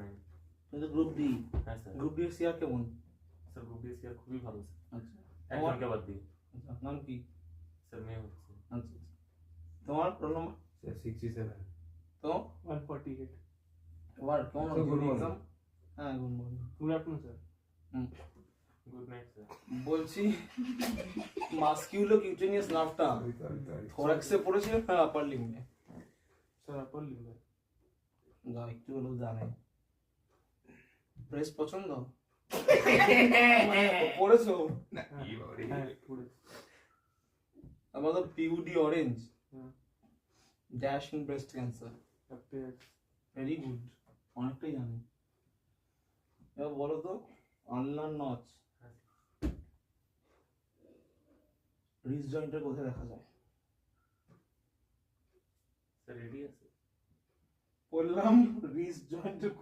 নাই। কিন্তু group D, হ্যাঁ স্যার। গ্রুপ ডি এর সিআর কেমন? স্যার গ্রুপ ডি সিআর খুবই ভালো স্যার। আচ্ছা, একজনকে বাদ দিয়ে। আচ্ছা, নাম কি? স্যার মেয়ে হচ্ছে। আচ্ছা, তোমার রোল নাম্বার? স্যার 67 তো 148 ওয়ার্ড কেমন তো good morning. এক্সাম? হ্যাঁ, good morning. Good afternoon sir good night sir. বলছি মাস্কিউলো কিউটেনিয়াস নার্ভটা থোরাক্সে পড়েছিল না আপার লিম্বে? স্যার আপার লিম্বে যা একটু হলেও জানে। ব্রেস্ট পছন্দ? পড়েছো? না এই বাবারে হ্যাঁ পুরো আমাদের পিউডি অরেঞ্জ হ্যাঁ dash in breast cancer. Apex very good, অনেকটাই জানি। এবার বলো তো আনলার নচ রিস জয়েন্টের কোথায় দেখা যায়? স্যার রেডি আছে? বললাম রিস জয়েন্টের